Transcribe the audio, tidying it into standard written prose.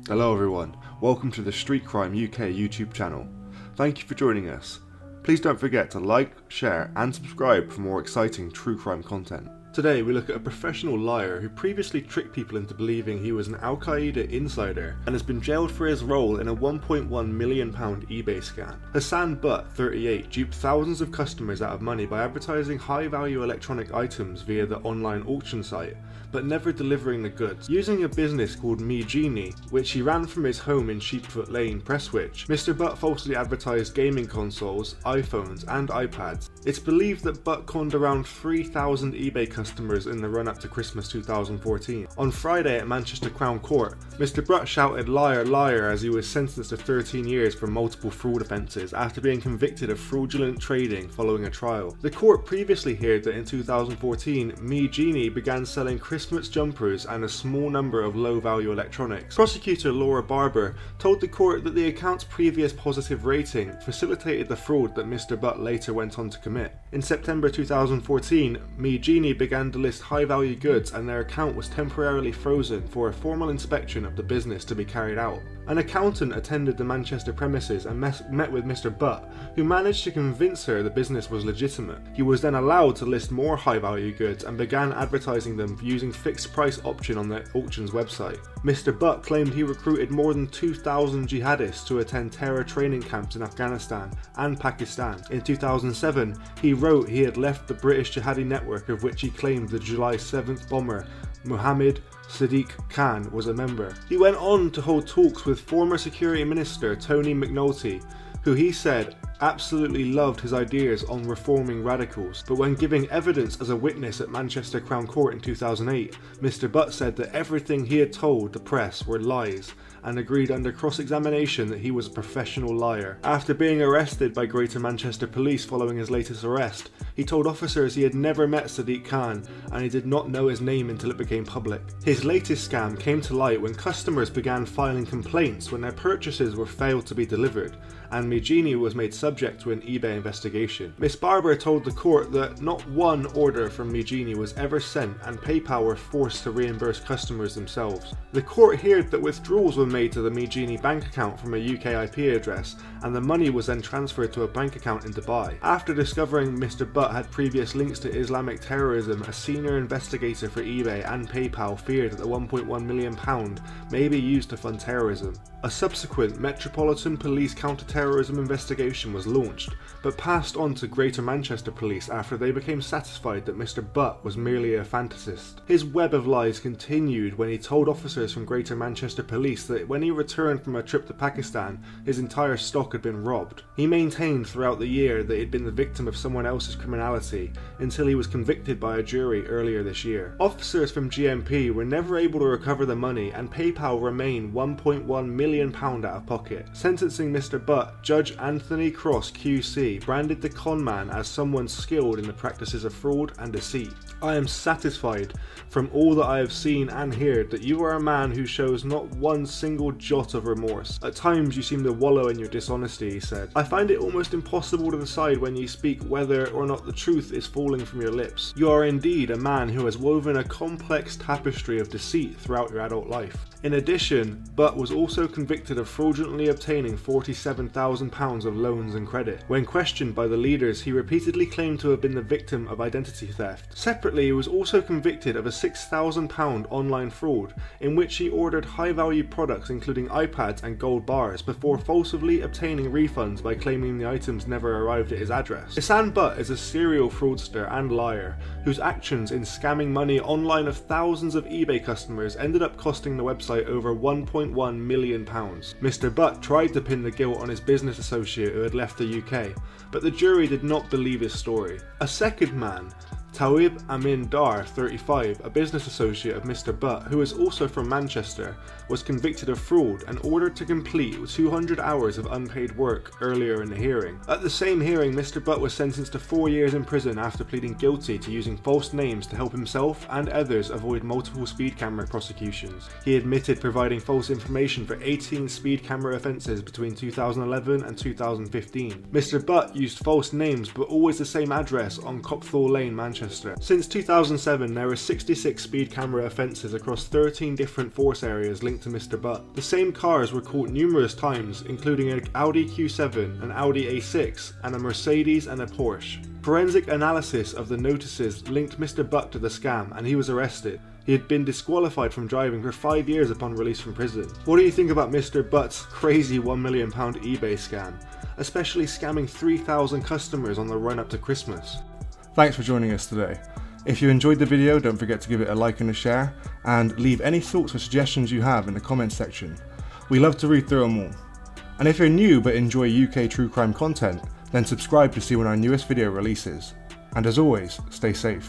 Hello everyone, welcome to the Street Crime UK YouTube channel. Thank you for joining us. Please don't forget to like, share and subscribe for more exciting true crime content. Today we look at a professional liar who previously tricked people into believing he was an Al-Qaeda insider and has been jailed for his role in a £1.1 million eBay scam. Hassan Butt, 38, duped thousands of customers out of money by advertising high-value electronic items via the online auction site, but never delivering the goods. Using a business called Me Genie, which he ran from his home in Sheepfoot Lane, Prestwich, Mr. Butt falsely advertised gaming consoles, iPhones and iPads. It's believed that Butt conned around 3,000 eBay customers in the run-up to Christmas 2014. On Friday at Manchester Crown Court, Mr. Butt shouted "liar, liar" as he was sentenced to 13 years for multiple fraud offences after being convicted of fraudulent trading following a trial. The court previously heard that in 2014, Me Genie began selling Christmas jumpers and a small number of low-value electronics. Prosecutor Laura Barber told the court that the account's previous positive rating facilitated the fraud that Mr. Butt later went on to commit. In September 2014, Me Genie began to list high-value goods and their account was temporarily frozen for a formal inspection of the business to be carried out. An accountant attended the Manchester premises and met with Mr. Butt, who managed to convince her the business was legitimate. He was then allowed to list more high-value goods and began advertising them using fixed-price option on the auction's website. Mr. Butt claimed he recruited more than 2,000 jihadists to attend terror training camps in Afghanistan and Pakistan. In 2007, he wrote he had left the British jihadi network of which he claimed the July 7th bomber Mohammed Sadiq Khan was a member. He went on to hold talks with former Security Minister Tony McNulty, who he said absolutely loved his ideas on reforming radicals, but when giving evidence as a witness at Manchester Crown Court in 2008, Mr. Butt said that everything he had told the press were lies and agreed under cross-examination that he was a professional liar. After being arrested by Greater Manchester Police following his latest arrest, he told officers he had never met Sadiq Khan and he did not know his name until it became public. His latest scam came to light when customers began filing complaints when their purchases were failed to be delivered, and Me Genie was made subject to an eBay investigation. Miss Barber told the court that not one order from Me Genie was ever sent and PayPal were forced to reimburse customers themselves. The court heard that withdrawals were made to the Me Genie bank account from a UK IP address and the money was then transferred to a bank account in Dubai. After discovering Mr. Butt had previous links to Islamic terrorism, a senior investigator for eBay and PayPal feared that the £1.1 million may be used to fund terrorism. A subsequent Metropolitan Police counter-terrorism investigation was launched, but passed on to Greater Manchester Police after they became satisfied that Mr. Butt was merely a fantasist. His web of lies continued when he told officers from Greater Manchester Police that when he returned from a trip to Pakistan, his entire stock had been robbed. He maintained throughout the year that he'd been the victim of someone else's criminality until he was convicted by a jury earlier this year. Officers from GMP were never able to recover the money and PayPal remained £1.1 million out of pocket. Sentencing Mr. Butt, Judge Anthony Cross QC branded the con man as someone skilled in the practices of fraud and deceit. "I am satisfied from all that I have seen and heard that you are a man who shows not one single jot of remorse. At times you seem to wallow in your dishonesty," he said. "I find it almost impossible to decide when you speak whether or not the truth is falling from your lips. You are indeed a man who has woven a complex tapestry of deceit throughout your adult life." In addition, Butt was also convicted of fraudulently obtaining £47,000 of loans and credit. When questioned by the leaders, he repeatedly claimed to have been the victim of identity theft. Separately, he was also convicted of a £6,000 online fraud in which he ordered high-value products including iPads and gold bars before falsely obtaining refunds by claiming the items never arrived at his address. Hassan Butt is a serial fraudster and liar whose actions in scamming money online of thousands of eBay customers ended up costing the website over £1.1 million. Mr. Butt tried to pin the guilt on his business associate who had left the UK, but the jury did not believe his story. A second man, Tawib Amin Dar, 35, a business associate of Mr. Butt, who is also from Manchester, was convicted of fraud and ordered to complete 200 hours of unpaid work earlier in the hearing. At the same hearing, Mr. Butt was sentenced to 4 years in prison after pleading guilty to using false names to help himself and others avoid multiple speed camera prosecutions. He admitted providing false information for 18 speed camera offences between 2011 and 2015. Mr. Butt used false names but always the same address on Copthall Lane, Manchester. Manchester. Since 2007, there were 66 speed camera offences across 13 different force areas linked to Mr. Butt. The same cars were caught numerous times, including an Audi Q7, an Audi A6, and a Mercedes and a Porsche. Forensic analysis of the notices linked Mr. Butt to the scam, and he was arrested. He had been disqualified from driving for 5 years upon release from prison. What do you think about Mr. Butt's crazy £1 million eBay scam, especially scamming 3,000 customers on the run up to Christmas? Thanks for joining us today. If you enjoyed the video, don't forget to give it a like and a share, and leave any thoughts or suggestions you have in the comments section. We love to read through them all. And if you're new but enjoy UK true crime content, then subscribe to see when our newest video releases. And as always, stay safe.